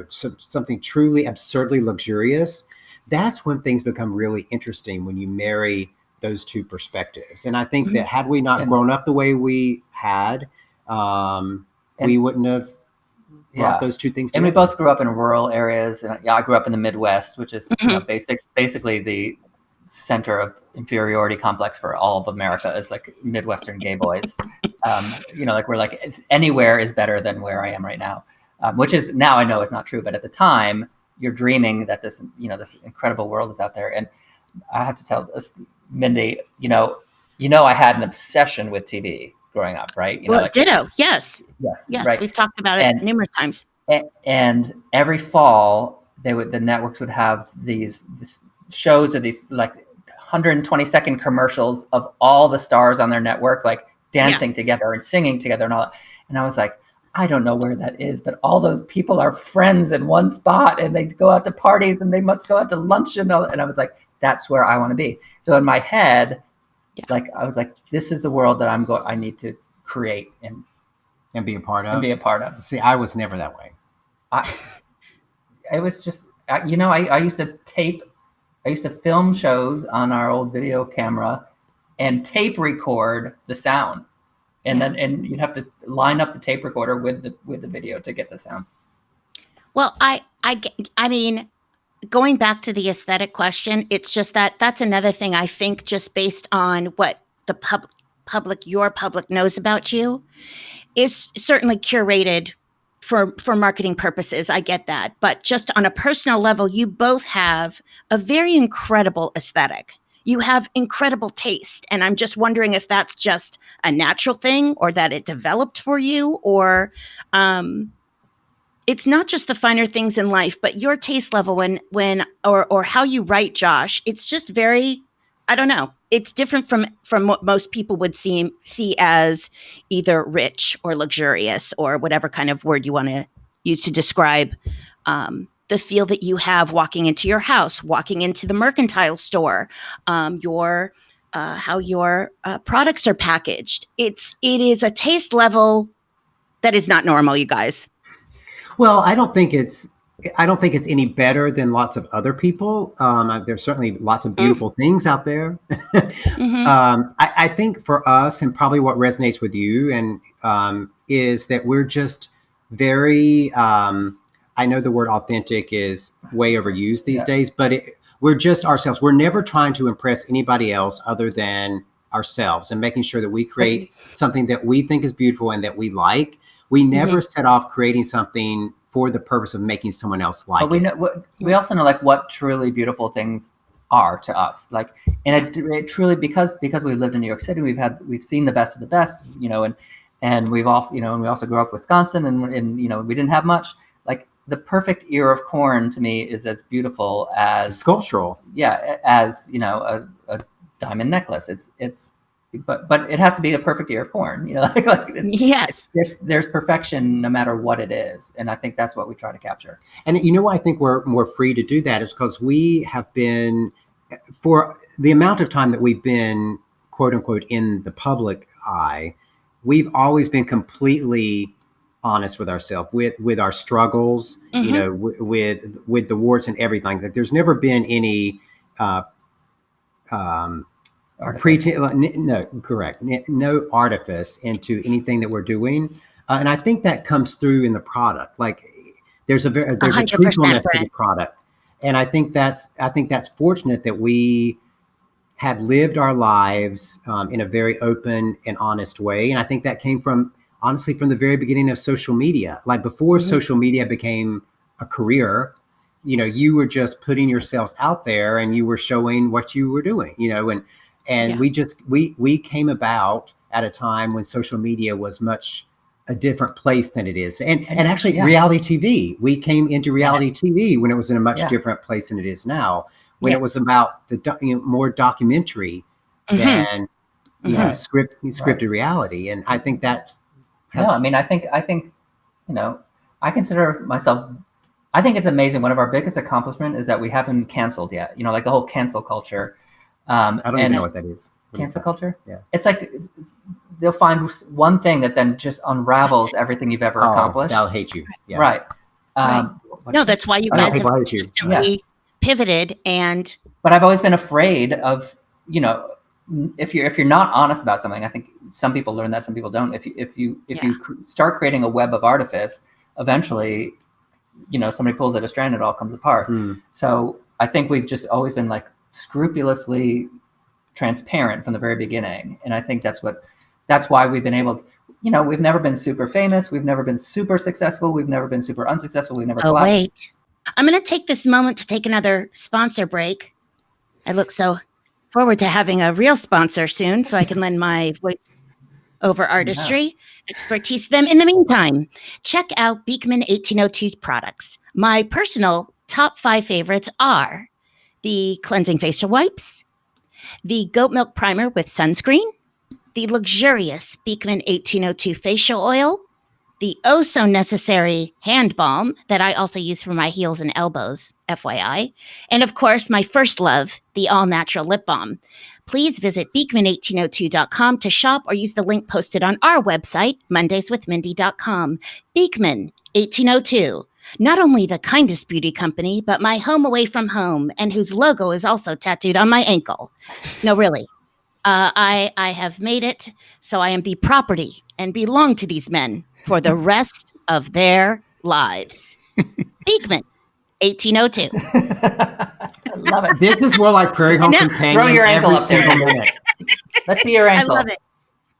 something truly absurdly luxurious, that's when things become really interesting, when you marry those two perspectives. And I think that had we not grown up the way we had, we wouldn't have brought those two things together. And we both grew up in rural areas. And I grew up in the Midwest, which is basically the center of inferiority complex for all of America is like Midwestern gay boys. Like we're like anywhere is better than where I am right now, which is now I know it's not true, but at the time you're dreaming that this this incredible world is out there. And I have to tell Mindy, I had an obsession with TV growing up, right? Ditto. Yes. Right. We've talked about it numerous times. And every fall, the networks would have these shows or these like 120-second commercials of all the stars on their network, like dancing together and singing together and all that. And I was like, I don't know where that is, but all those people are friends in one spot and they go out to parties and they must go out to lunch and all. And I was like, that's where I want to be. So in my head, like I was like, this is the world that I need to create and be a part of. See, I was never that way. It was just, I used to film shows on our old video camera and tape record the sound. And then you'd have to line up the tape recorder with the video to get the sound. Well, I mean, going back to the aesthetic question, it's just that's another thing I think just based on what the your public knows about you is certainly curated for marketing purposes. I get that. But just on a personal level, you both have a very incredible aesthetic. You have incredible taste. And I'm just wondering if that's just a natural thing or that it developed for you or it's not just the finer things in life, but your taste level or how you write, Josh, it's just very, I don't know. It's different from what most people would see as either rich or luxurious or whatever kind of word you want to use to describe the feel that you have walking into your house, walking into the mercantile store, how your products are packaged. It is a taste level that is not normal, you guys. Well, I don't think it's I don't think it's any better than lots of other people. There's certainly lots of beautiful things out there. Mm-hmm. I think for us, and probably what resonates with you, and is that we're just very. I know the word authentic is way overused these days, but we're just ourselves. We're never trying to impress anybody else other than ourselves, and making sure that we create something that we think is beautiful and that we like. We never set off creating something for the purpose of making someone else like But we also know like what truly beautiful things are to us. Like, and it truly, because we lived in New York City, we've seen the best of the best, and we've also, and we also grew up in Wisconsin, and we didn't have much. Like, the perfect ear of corn to me is as beautiful as sculptural. Yeah, as a diamond necklace. But it has to be a perfect ear of corn. Yes. There's perfection no matter what it is, and I think that's what we try to capture. And why I think we're more free to do that is because we have been, for the amount of time that we've been, quote unquote, in the public eye, we've always been completely honest with ourselves, with our struggles, with the warts and everything. That there's never been any no artifice into anything that we're doing, and I think that comes through in the product. Like, there's a truthfulness to the product, and I think that's fortunate that we had lived our lives in a very open and honest way, and I think that came from, honestly, from the very beginning of social media. Like, before social media became a career, you were just putting yourselves out there and you were showing what you were doing, and we came about at a time when social media was much a different place than it is. And actually reality TV, we came into reality TV when it was in a much different place than it is now, when it was about the more documentary than scripted reality. And I think that's, I think, I consider myself, I think it's amazing. One of our biggest accomplishments is that we haven't canceled yet. Like the whole cancel culture. I don't even know what that is. Cancel culture? Yeah. It's like they'll find one thing that then just unravels everything you've ever accomplished. They'll hate you. Yeah. Right. No, that's why you guys have consistently pivoted. But I've always been afraid of, if you're not honest about something. I think some people learn that, some people don't. If you start creating a web of artifice, eventually, somebody pulls at a strand, it all comes apart. So I think we've just always been like scrupulously transparent from the very beginning, and I think that's why we've been able to, we've never been super famous, we've never been super successful, we've never been super unsuccessful, we've never wait, I'm going to take this moment to take another sponsor break. I look so forward to having a real sponsor soon so I can lend my voice over artistry expertise to them. In the meantime, check out Beekman 1802 products. My personal top 5 favorites are the cleansing facial wipes, the goat milk primer with sunscreen, the luxurious Beekman 1802 facial oil, the oh so necessary hand balm that I also use for my heels and elbows, FYI, and of course my first love, the all natural lip balm. Please visit beekman1802.com to shop or use the link posted on our website, mondayswithmindy.com. Beekman 1802. Not only the kindest beauty company, but my home away from home, and whose logo is also tattooed on my ankle. No, really. I have made it, so I am the property and belong to these men for the rest of their lives. Beekman, 1802. I love it. This is more like Prairie Home Companion. Throw your ankle every up there. single minute. Let's see your ankle.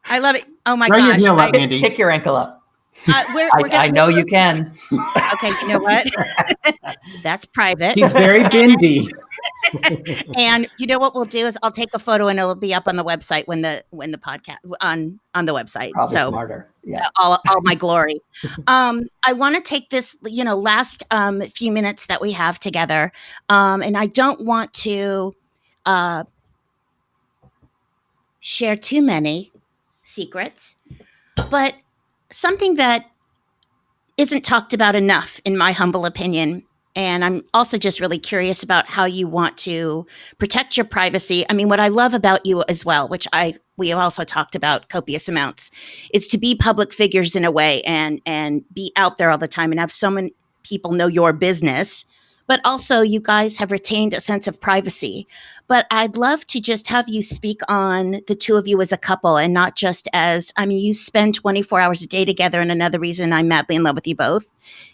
I love it. Oh my Throw gosh. your heel up, Mindy. Kick your ankle up. I know you can. Okay, you know what? That's private. He's very bendy. And you know what we'll do is I'll take a photo and it'll be up on the website when the podcast on the website. Probably so smarter. Yeah. all my glory. I want to take this, last few minutes that we have together, and I don't want to share too many secrets, but something that isn't talked about enough, in my humble opinion. And I'm also just really curious about how you want to protect your privacy. I mean, what I love about you as well, which we have also talked about copious amounts, is to be public figures in a way and be out there all the time and have so people know your business, but also you guys have retained a sense of privacy. But I'd love to just have you speak on the two of you as a couple and not just as, I mean, you spend 24 hours a day together. And another reason I'm madly in love with you both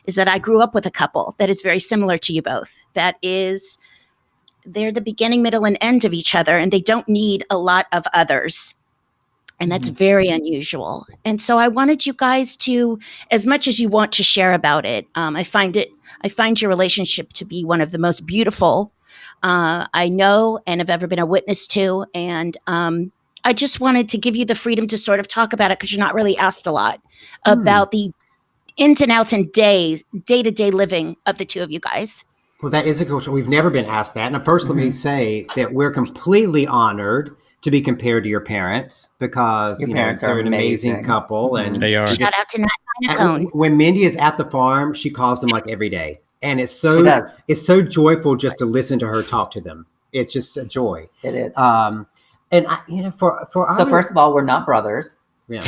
is that I grew up with a couple that is very similar to you both. That is, they're the beginning, middle, and end of each other, and they don't need a lot of others. And that's very unusual. And so I wanted you guys to, as much as you want to share about it, I find your relationship to be one of the most beautiful I know and have ever been a witness to. And I just wanted to give you the freedom to sort of talk about it because you're not really asked a lot about the ins and outs and day-to-day living of the two of you guys. Well, that is a question. We've never been asked that. And first, let me say that we're completely honored to be compared to your parents because Your parents they're are an amazing amazing. couple. And They are. Shout out to Nat and Cone. when Mindy is at the farm, she calls them like every day. And it's She so does. it's so joyful just to listen to her talk to them. It's just a joy. It is. And for So first of all, we're not brothers. yeah,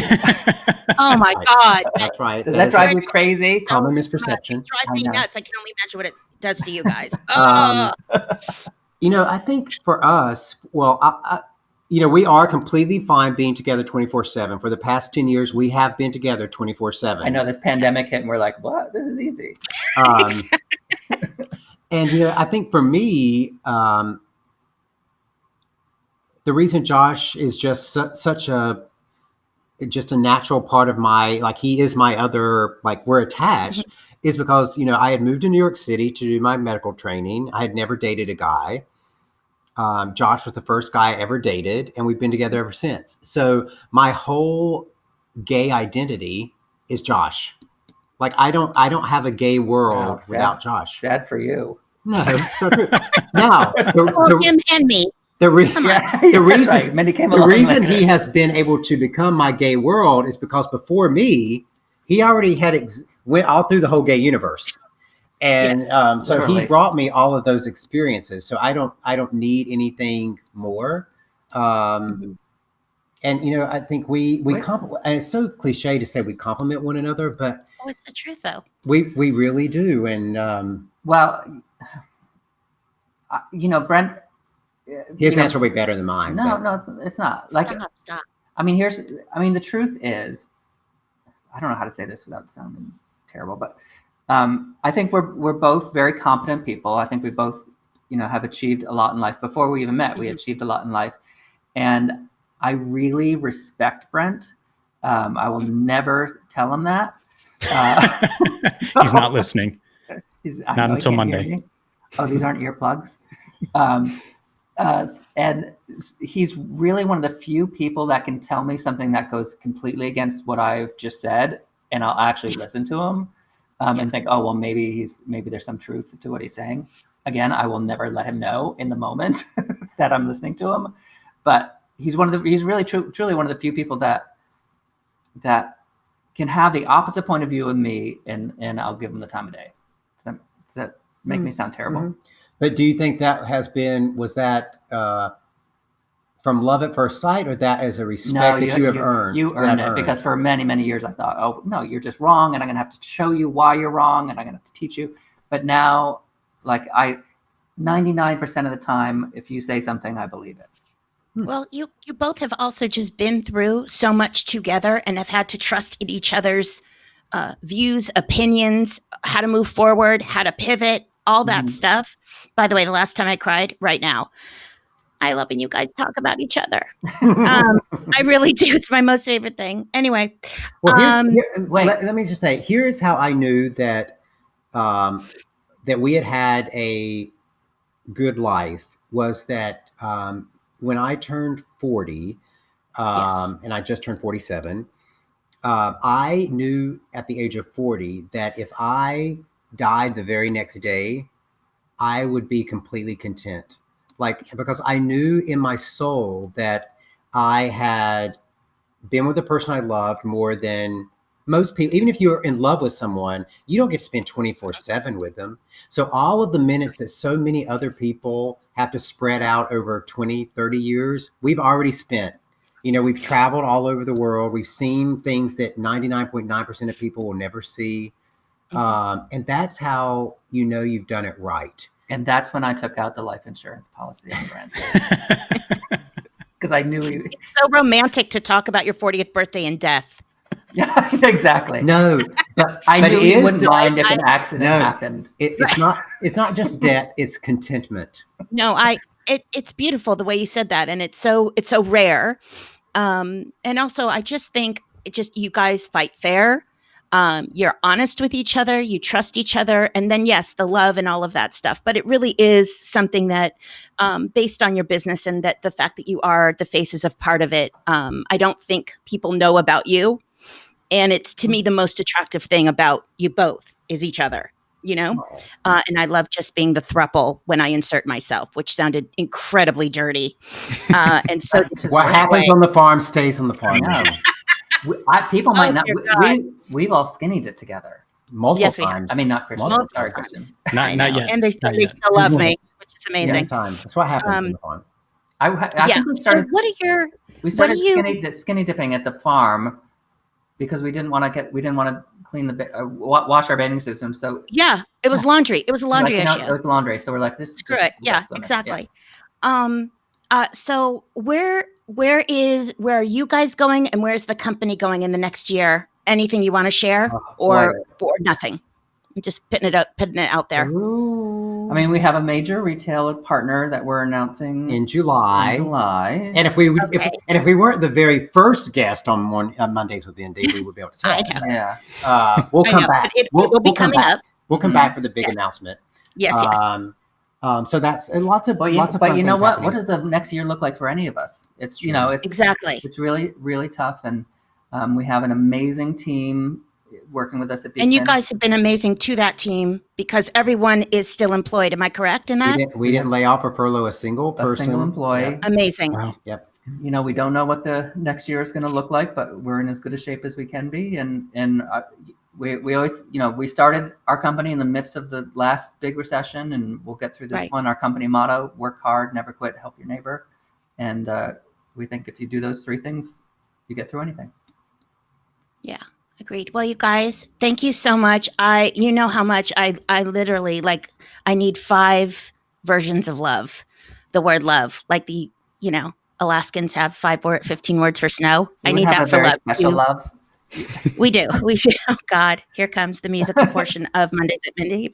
Oh my Right. God. that's right. Does that is drive a you crazy? common It misperception? drives I me know. nuts. I can only imagine what it does to you guys. I think for us, well, we are completely fine being together 24/7. For the past 10 years, we have been together 24/7. I know this pandemic hit and we're like, what? This is easy. And I think for me, the reason Josh is just such a natural part of my, like, he is my other, like, we're attached, is because I had moved to New York City to do my medical training. I had never dated a guy. Josh was the first guy I ever dated, and we've been together ever since. So my whole gay identity is Josh. Like, I don't have a gay world Wow, sad. without Josh. Sad for you. No, it's so true. Now, Well, him and me. the reason That's right. Mindy came the along reason later. he has been able to become my gay world is because before me, he already had went all through the whole gay universe, and Yes, so literally. he brought me all of those experiences. So I don't need anything more. And I think we and it's so cliche to say we complement one another, but Oh, it's the truth, though. we really do. And Well, Brent. his answer way better than mine. No, but no, it's not. Like, Stop. I mean, the truth is, I don't know how to say this without sounding terrible, but I think we're both very competent people. I think we both, have achieved a lot in life. Before we even met, we achieved a lot in life. And I really respect Brent. I will never tell him that. He's not listening. I Not know he until can't hear Monday. me. Oh, these aren't earplugs. And he's really one of the few people that can tell me something that goes completely against what I've just said, and I'll actually listen to him and think, oh, well, maybe there's some truth to what he's saying. Again, I will never let him know in the moment that I'm listening to him, but he's really truly one of the few people that can have the opposite point of view of me, and I'll give him the time of day. Does that make me sound terrible? Mm-hmm. But do you think that was that from love at first sight, or that as a respect that you have earned? You earned it because for many, many years I thought, oh, no, you're just wrong, and I'm going to have to show you why you're wrong, and I'm going to have to teach you. But now, 99% of the time, if you say something, I believe it. Well, you both have also just been through so much together and have had to trust in each other's views, opinions, how to move forward, how to pivot, all that stuff. By the way, the last time I cried, right now. I love when you guys talk about each other. I really do. It's my most favorite thing. Anyway. Well, let me just say, here's how I knew that that we had a good life was that when I turned 40, and I just turned 47, I knew at the age of 40 that if I died the very next day, I would be completely content. Because I knew in my soul that I had been with the person I loved more than most people. Even if you're in love with someone, you don't get to spend 24/7 with them. So all of the minutes that so many other people have to spread out over 20, 30 years, we've already spent. We've traveled all over the world. We've seen things that 99.9% of people will never see. And that's how you know you've done it right. And that's when I took out the life insurance policy on Brent. Because I knew he... It's so romantic to talk about your 40th birthday and death. Exactly. No, but I knew it he is wouldn't mind if an accident No. happened. It's not just debt; it's contentment. No, it's beautiful the way you said that, and it's so rare. And also, I just think you guys fight fair. You're honest with each other, you trust each other, and then yes, the love and all of that stuff. But it really is something that, based on your business and that the fact that you are the faces of part of it, I don't think people know about you. And it's, to me, the most attractive thing about you both is each other, you know? And I love just being the thruple when I insert myself, which sounded incredibly dirty. And so What happens on the farm stays on the farm. People might not. We've all skinnied it together. Multiple times. I mean, not Christian. Multiple Sorry, times. Christian. Not yet. And they Not yet. still love me, which is amazing. Time. That's what happens on the farm. I think we started. So we started skinny dipping at the farm because we didn't want to clean wash our bathing suits. So yeah, it was laundry. It was a laundry issue. It was laundry. So we're like, this. Screw it. Yeah, exactly. Yeah. So where are you guys going, and where's the company going in the next year? Anything you want to share, or nothing? I'm just putting it out there. Ooh. I mean, we have a major retail partner that we're announcing in July. And if we weren't the very first guest on Mondays with Mindy, we would be able to tell. Yeah. We'll come back. We'll be coming up. We'll come back for the big announcement. Yes. So that's lots of fun. But you know what? Happening. What does the next year look like for any of us? It's it's exactly. It's really, really tough, and we have an amazing team working with us at Beekman. And you guys have been amazing to that team because everyone is still employed. Am I correct in that? We didn't lay off or furlough a single person. A single employee. Yep. Amazing. Wow. Yep. We don't know what the next year is going to look like, but we're in as good a shape as we can be. And we always, we started our company in the midst of the last big recession, and we'll get through this one. Our company motto: work hard, never quit, help your neighbor. And we think if you do those three things, you get through anything. Yeah. Agreed. Well, you guys, thank you so much. You know how much I literally I need 5 versions of love. The word love, like the, Alaskans have 15 words for snow. I need that for love. Special love. We do. We should. Oh God, here comes the musical portion of Mondays at Mindy,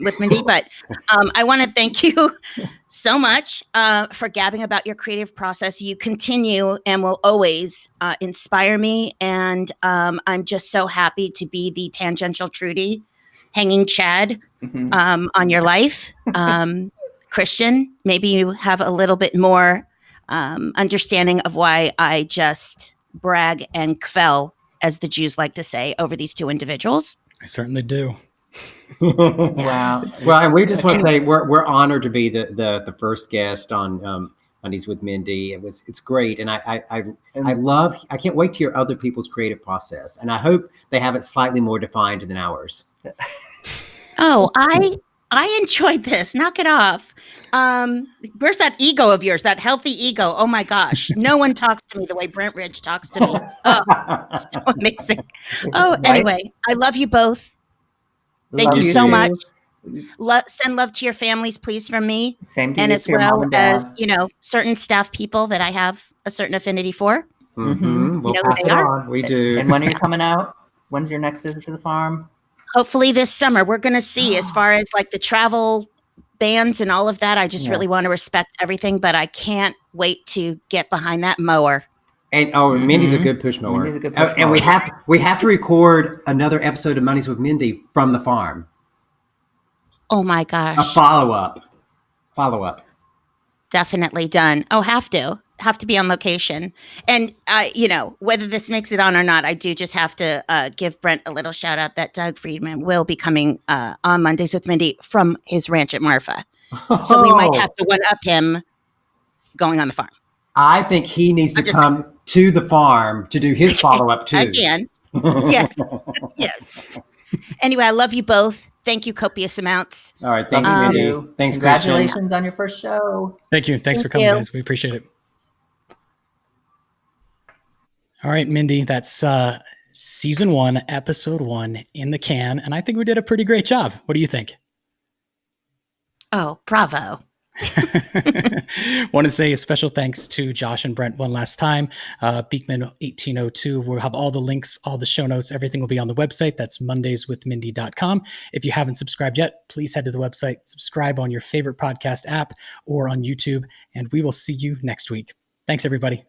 with Mindy. But I want to thank you so much for gabbing about your creative process. You continue and will always inspire me, and I'm just so happy to be the tangential Trudy, hanging Chad on your life. Christian, maybe you have a little bit more understanding of why I just brag and kvel, as the Jews like to say, over these 2 individuals. I certainly do. Wow. Well, and we just want to say we're honored to be the first guest on Mondays with Mindy. It's great, and I can't wait to hear other people's creative process, and I hope they have it slightly more defined than ours. Oh, I enjoyed this. Knock it off. Where's that ego of yours? That healthy ego? Oh my gosh, no one talks to me the way Brent Ridge talks to me. Oh, so amazing. Oh, anyway, I love you both. Thank you so much. Send love to your families, please, from me. Same to and you, as to your mom well and dad. as certain staff people that I have a certain affinity for. Mm-hmm. We'll pass it on. We do. And when are you coming out? When's your next visit to the farm? Hopefully this summer. We're going to see as far as the travel bans and all of that. I just really want to respect everything, but I can't wait to get behind that mower. And Mindy's a good push mower. Mindy's a good push mower. And we have to record another episode of Mondays with Mindy from the farm. Oh my gosh. A follow up. Definitely done. Oh, have to be on location. And whether this makes it on or not, I do just have to give Brent a little shout out that Doug Friedman will be coming on Mondays with Mindy from his ranch at Marfa. So we might have to one up him going on the farm. I think he needs to come to the farm to do his follow up too. Again. Yes. Anyway, I love you both. Thank you copious amounts. All right. Thanks, Mindy. Thanks, Congratulations Christian. on your first show. Thank you. Thanks for coming, guys. We appreciate it. All right, Mindy, that's Season 1, Episode 1 in the can, and I think we did a pretty great job. What do you think? Oh, bravo. Want to say a special thanks to Josh and Brent one last time. Beekman 1802. We'll have all the links, all the show notes, everything will be on the website. That's mondayswithmindy.com. If you haven't subscribed yet, please head to the website, subscribe on your favorite podcast app or on YouTube, and we will see you next week. Thanks, everybody.